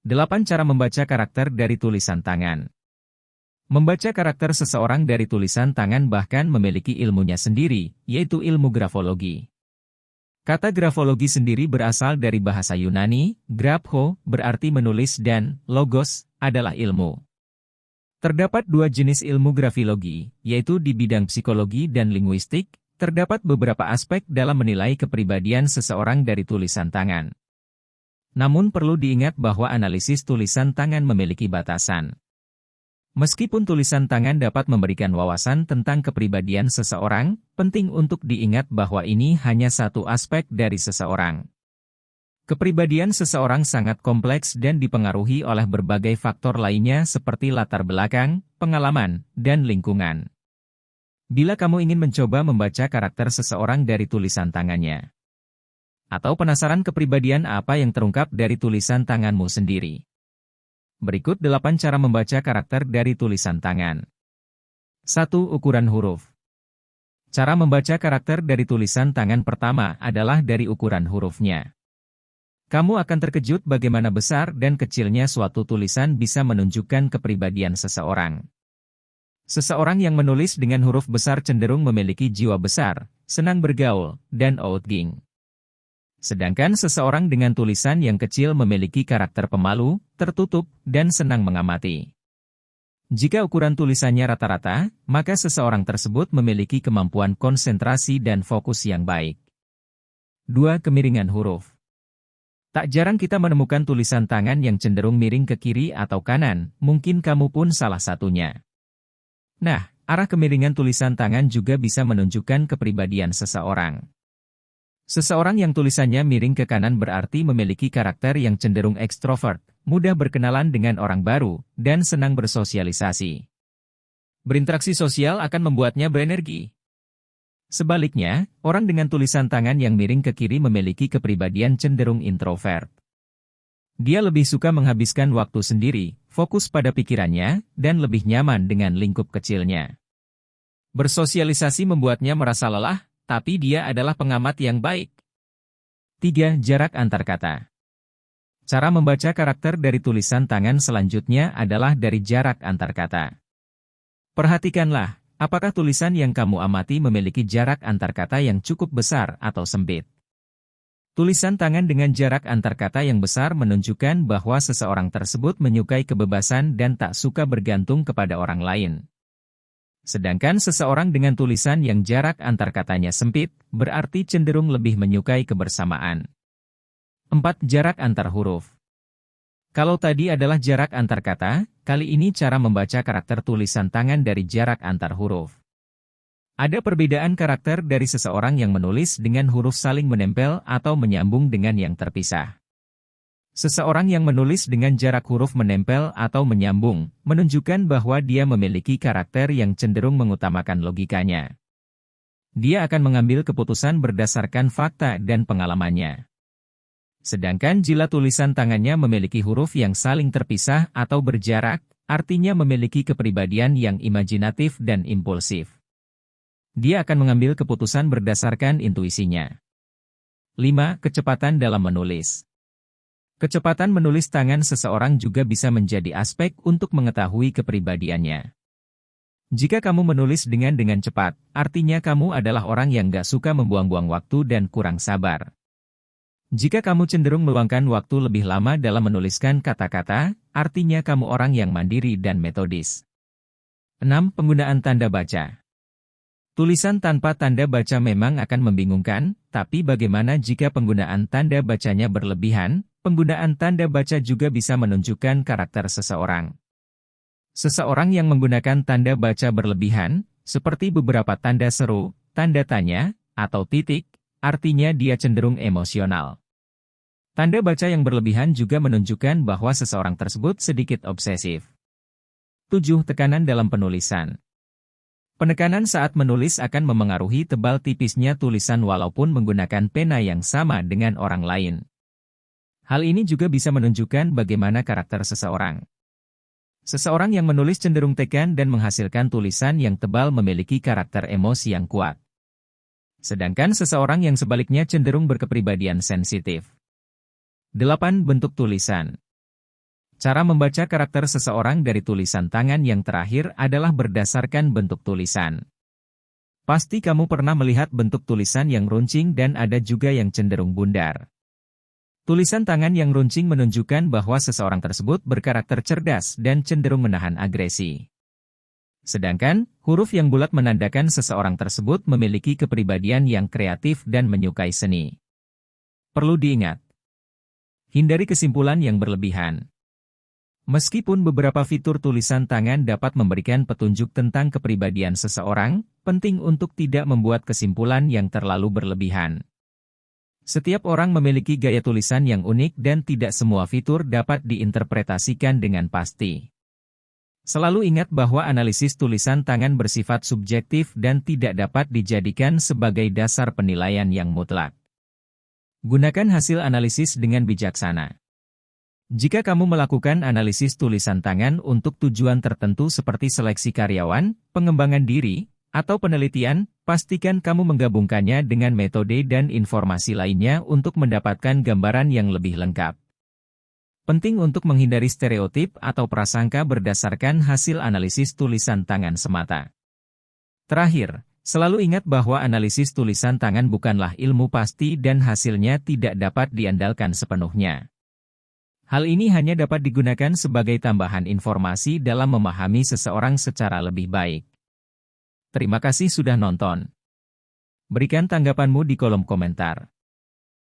8 cara membaca karakter dari tulisan tangan. Membaca karakter seseorang dari tulisan tangan bahkan memiliki ilmunya sendiri, yaitu ilmu grafologi. Kata grafologi sendiri berasal dari bahasa Yunani, grapho, berarti menulis dan logos, adalah ilmu. Terdapat dua jenis ilmu grafologi, yaitu di bidang psikologi dan linguistik, terdapat beberapa aspek dalam menilai kepribadian seseorang dari tulisan tangan. Namun perlu diingat bahwa analisis tulisan tangan memiliki batasan. Meskipun tulisan tangan dapat memberikan wawasan tentang kepribadian seseorang, penting untuk diingat bahwa ini hanya satu aspek dari seseorang. Kepribadian seseorang sangat kompleks dan dipengaruhi oleh berbagai faktor lainnya seperti latar belakang, pengalaman, dan lingkungan. Bila kamu ingin mencoba membaca karakter seseorang dari tulisan tangannya, atau penasaran kepribadian apa yang terungkap dari tulisan tanganmu sendiri, berikut 8 cara membaca karakter dari tulisan tangan. 1. Ukuran huruf. Cara membaca karakter dari tulisan tangan pertama adalah dari ukuran hurufnya. Kamu akan terkejut bagaimana besar dan kecilnya suatu tulisan bisa menunjukkan kepribadian seseorang. Seseorang yang menulis dengan huruf besar cenderung memiliki jiwa besar, senang bergaul, dan outgoing. Sedangkan seseorang dengan tulisan yang kecil memiliki karakter pemalu, tertutup, dan senang mengamati. Jika ukuran tulisannya rata-rata, maka seseorang tersebut memiliki kemampuan konsentrasi dan fokus yang baik. 2. Kemiringan huruf. Tak jarang kita menemukan tulisan tangan yang cenderung miring ke kiri atau kanan, mungkin kamu pun salah satunya. Nah, arah kemiringan tulisan tangan juga bisa menunjukkan kepribadian seseorang. Seseorang yang tulisannya miring ke kanan berarti memiliki karakter yang cenderung ekstrovert, mudah berkenalan dengan orang baru, dan senang bersosialisasi. Berinteraksi sosial akan membuatnya berenergi. Sebaliknya, orang dengan tulisan tangan yang miring ke kiri memiliki kepribadian cenderung introvert. Dia lebih suka menghabiskan waktu sendiri, fokus pada pikirannya, dan lebih nyaman dengan lingkup kecilnya. Bersosialisasi membuatnya merasa lelah, tapi dia adalah pengamat yang baik. 3. Jarak antar kata. Cara membaca karakter dari tulisan tangan selanjutnya adalah dari jarak antar kata. Perhatikanlah, apakah tulisan yang kamu amati memiliki jarak antar kata yang cukup besar atau sempit. Tulisan tangan dengan jarak antar kata yang besar menunjukkan bahwa seseorang tersebut menyukai kebebasan dan tak suka bergantung kepada orang lain. Sedangkan seseorang dengan tulisan yang jarak antar katanya sempit, berarti cenderung lebih menyukai kebersamaan. 4. Jarak antar huruf. Kalau tadi adalah jarak antar kata, kali ini cara membaca karakter tulisan tangan dari jarak antar huruf. Ada perbedaan karakter dari seseorang yang menulis dengan huruf saling menempel atau menyambung dengan yang terpisah. Seseorang yang menulis dengan jarak huruf menempel atau menyambung, menunjukkan bahwa dia memiliki karakter yang cenderung mengutamakan logikanya. Dia akan mengambil keputusan berdasarkan fakta dan pengalamannya. Sedangkan jika tulisan tangannya memiliki huruf yang saling terpisah atau berjarak, artinya memiliki kepribadian yang imajinatif dan impulsif. Dia akan mengambil keputusan berdasarkan intuisinya. 5. Kecepatan dalam menulis. Kecepatan menulis tangan seseorang juga bisa menjadi aspek untuk mengetahui kepribadiannya. Jika kamu menulis dengan cepat, artinya kamu adalah orang yang gak suka membuang-buang waktu dan kurang sabar. Jika kamu cenderung meluangkan waktu lebih lama dalam menuliskan kata-kata, artinya kamu orang yang mandiri dan metodis. 6. Penggunaan tanda baca. Tulisan tanpa tanda baca memang akan membingungkan, tapi bagaimana jika penggunaan tanda bacanya berlebihan? Penggunaan tanda baca juga bisa menunjukkan karakter seseorang. Seseorang yang menggunakan tanda baca berlebihan, seperti beberapa tanda seru, tanda tanya, atau titik, artinya dia cenderung emosional. Tanda baca yang berlebihan juga menunjukkan bahwa seseorang tersebut sedikit obsesif. 7. Tekanan dalam penulisan. Penekanan saat menulis akan memengaruhi tebal tipisnya tulisan walaupun menggunakan pena yang sama dengan orang lain. Hal ini juga bisa menunjukkan bagaimana karakter seseorang. Seseorang yang menulis cenderung tekan dan menghasilkan tulisan yang tebal memiliki karakter emosi yang kuat. Sedangkan seseorang yang sebaliknya cenderung berkepribadian sensitif. 8. Bentuk tulisan. Cara membaca karakter seseorang dari tulisan tangan yang terakhir adalah berdasarkan bentuk tulisan. Pasti kamu pernah melihat bentuk tulisan yang runcing dan ada juga yang cenderung bundar. Tulisan tangan yang runcing menunjukkan bahwa seseorang tersebut berkarakter cerdas dan cenderung menahan agresi. Sedangkan, huruf yang bulat menandakan seseorang tersebut memiliki kepribadian yang kreatif dan menyukai seni. Perlu diingat, hindari kesimpulan yang berlebihan. Meskipun beberapa fitur tulisan tangan dapat memberikan petunjuk tentang kepribadian seseorang, penting untuk tidak membuat kesimpulan yang terlalu berlebihan. Setiap orang memiliki gaya tulisan yang unik dan tidak semua fitur dapat diinterpretasikan dengan pasti. Selalu ingat bahwa analisis tulisan tangan bersifat subjektif dan tidak dapat dijadikan sebagai dasar penilaian yang mutlak. Gunakan hasil analisis dengan bijaksana. Jika kamu melakukan analisis tulisan tangan untuk tujuan tertentu seperti seleksi karyawan, pengembangan diri, atau penelitian, pastikan kamu menggabungkannya dengan metode dan informasi lainnya untuk mendapatkan gambaran yang lebih lengkap. Penting untuk menghindari stereotip atau prasangka berdasarkan hasil analisis tulisan tangan semata. Terakhir, selalu ingat bahwa analisis tulisan tangan bukanlah ilmu pasti dan hasilnya tidak dapat diandalkan sepenuhnya. Hal ini hanya dapat digunakan sebagai tambahan informasi dalam memahami seseorang secara lebih baik. Terima kasih sudah nonton. Berikan tanggapanmu di kolom komentar.